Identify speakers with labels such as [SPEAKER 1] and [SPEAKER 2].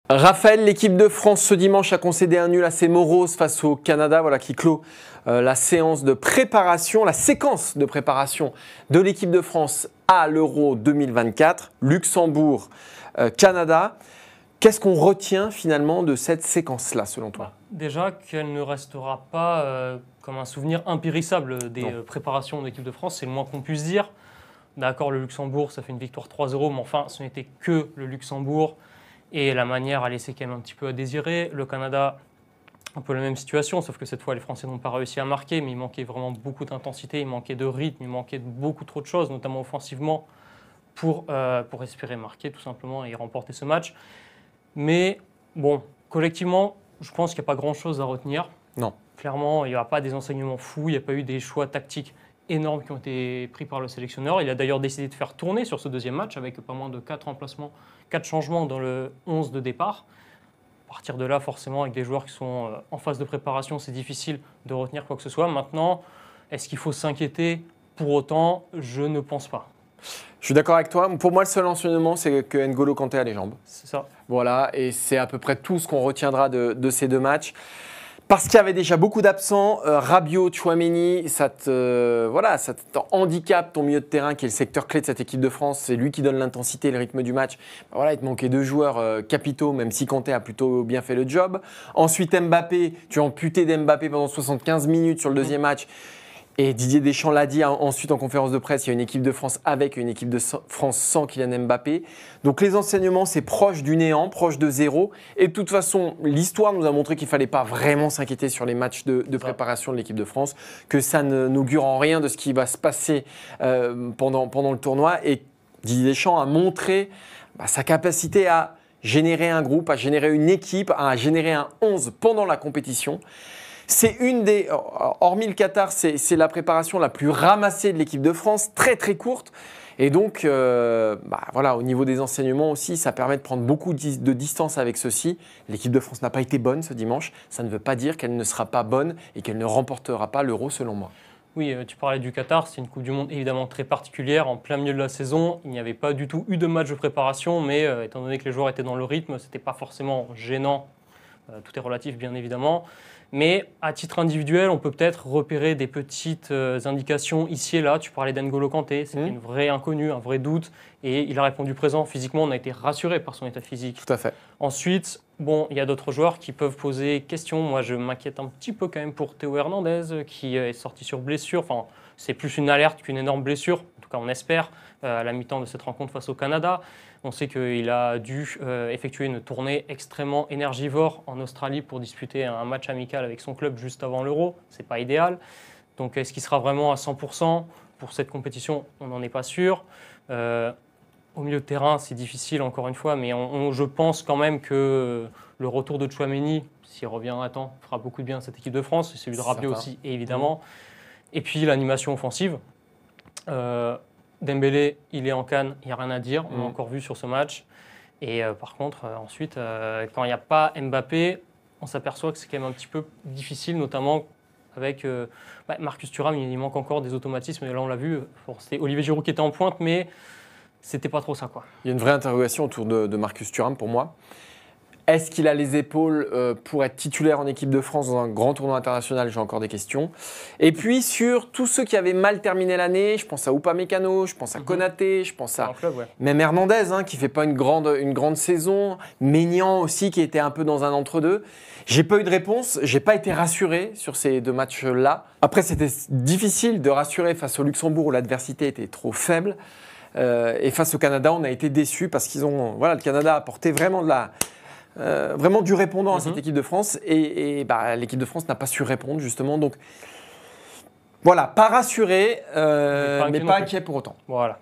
[SPEAKER 1] Raphaël, l'équipe de France ce dimanche a concédé un nul assez morose face au Canada, voilà, qui clôt la séance de préparation, la séquence de préparation de l'équipe de France à l'Euro 2024, Luxembourg, Canada. Qu'est-ce qu'on retient finalement de cette séquence-là selon toi?
[SPEAKER 2] Déjà qu'elle ne restera pas comme un souvenir impérissable des préparations de l'équipe de France, c'est le moins qu'on puisse dire. D'accord, le Luxembourg, ça fait une victoire 3-0, mais enfin, ce n'était que le Luxembourg. Et la manière a laissé quand même un petit peu à désirer. Le Canada, un peu la même situation, sauf que cette fois, les Français n'ont pas réussi à marquer, mais il manquait vraiment beaucoup d'intensité, il manquait de rythme, il manquait de beaucoup trop de choses, notamment offensivement, pour espérer marquer tout simplement et remporter ce match. Mais bon, collectivement, je pense qu'il n'y a pas grand-chose à retenir.
[SPEAKER 1] Non.
[SPEAKER 2] Clairement, il n'y aura pas des enseignements fous, il n'y a pas eu des choix tactiques énormes qui ont été pris par le sélectionneur. Il a d'ailleurs décidé de faire tourner sur ce deuxième match avec pas moins de 4 remplacements, 4 changements dans le 11 de départ. À partir de là, forcément, avec des joueurs qui sont en phase de préparation, c'est difficile de retenir quoi que ce soit. Maintenant, est-ce qu'il faut s'inquiéter pour autant? Je ne pense pas.
[SPEAKER 1] Je suis d'accord avec toi. Pour moi, le seul enseignement, c'est que N'Golo Kanté a les jambes.
[SPEAKER 2] C'est ça.
[SPEAKER 1] Voilà, et c'est à peu près tout ce qu'on retiendra de ces deux matchs. Parce qu'il y avait déjà beaucoup d'absents, Rabiot, Tchouaméni, ça handicape ton milieu de terrain qui est le secteur clé de cette équipe de France. C'est lui qui donne l'intensité et le rythme du match. Voilà, il te manquait deux joueurs capitaux, même si Kanté a plutôt bien fait le job. Ensuite, Mbappé, tu as amputé d'Mbappé pendant 75 minutes sur le deuxième match. Et Didier Deschamps l'a dit ensuite en conférence de presse, il y a une équipe de France avec et une équipe de France sans Kylian Mbappé. Donc les enseignements, c'est proche du néant, proche de zéro. Et de toute façon, l'histoire nous a montré qu'il ne fallait pas vraiment s'inquiéter sur les matchs de préparation de l'équipe de France, que ça n'augure en rien de ce qui va se passer pendant le tournoi. Et Didier Deschamps a montré sa capacité à générer un groupe, à générer une équipe, à générer un 11 pendant la compétition. C'est une des, hormis le Qatar, c'est la préparation la plus ramassée de l'équipe de France, très très courte. Et donc, voilà, au niveau des enseignements aussi, ça permet de prendre beaucoup de distance avec ceci. L'équipe de France n'a pas été bonne ce dimanche. Ça ne veut pas dire qu'elle ne sera pas bonne et qu'elle ne remportera pas l'Euro selon moi.
[SPEAKER 2] Oui, tu parlais du Qatar, c'est une Coupe du Monde évidemment très particulière. En plein milieu de la saison, il n'y avait pas du tout eu de match de préparation, mais étant donné que les joueurs étaient dans le rythme, ce n'était pas forcément gênant. Tout est relatif bien évidemment. Mais à titre individuel, on peut peut-être repérer des petites indications ici et là. Tu parlais d'N'Golo Kanté, c'est une vraie inconnue, un vrai doute. Et il a répondu présent. Physiquement, on a été rassuré par son état physique.
[SPEAKER 1] Tout à fait.
[SPEAKER 2] Ensuite, bon, il y a d'autres joueurs qui peuvent poser question. Moi, je m'inquiète un petit peu quand même pour Théo Hernandez, qui est sorti sur blessure. Enfin, c'est plus une alerte qu'une énorme blessure. En tout cas, on espère, à la mi-temps de cette rencontre face au Canada. On sait qu'il a dû effectuer une tournée extrêmement énergivore en Australie pour disputer un match amical avec son club juste avant l'Euro. Ce n'est pas idéal. Donc, est-ce qu'il sera vraiment à 100% pour cette compétition? On n'en est pas sûr. Au milieu de terrain, c'est difficile encore une fois, mais je pense quand même que le retour de Tchouaméni, s'il revient à temps, fera beaucoup de bien à cette équipe de France. Et celui de Rabiot aussi, évidemment. Et puis l'animation offensive. Dembélé, il est en Cannes, il n'y a rien à dire, on l'a encore vu sur ce match. Et par contre, ensuite, quand il n'y a pas Mbappé, on s'aperçoit que c'est quand même un petit peu difficile, notamment avec Marcus Thuram, il manque encore des automatismes. Et là, on l'a vu, c'était Olivier Giroud qui était en pointe, mais c'était pas trop ça, quoi.
[SPEAKER 1] Il y a une vraie interrogation autour de Marcus Thuram pour moi. Est-ce qu'il a les épaules pour être titulaire en équipe de France dans un grand tournoi international? J'ai encore des questions. Et puis sur tous ceux qui avaient mal terminé l'année, je pense à Upamecano, je pense à Konaté, je pense à même Hernandez qui ne fait pas une grande saison, Maignan aussi qui était un peu dans un entre-deux. J'ai pas eu de réponse, j'ai pas été rassuré sur ces deux matchs-là. Après, c'était difficile de rassurer face au Luxembourg où l'adversité était trop faible. Et face au Canada, on a été déçus parce le Canada a apporté vraiment vraiment du répondant à cette équipe de France et l'équipe de France n'a pas su répondre justement. Donc voilà, pas rassuré, mais pas inquiet pour autant.
[SPEAKER 2] Voilà.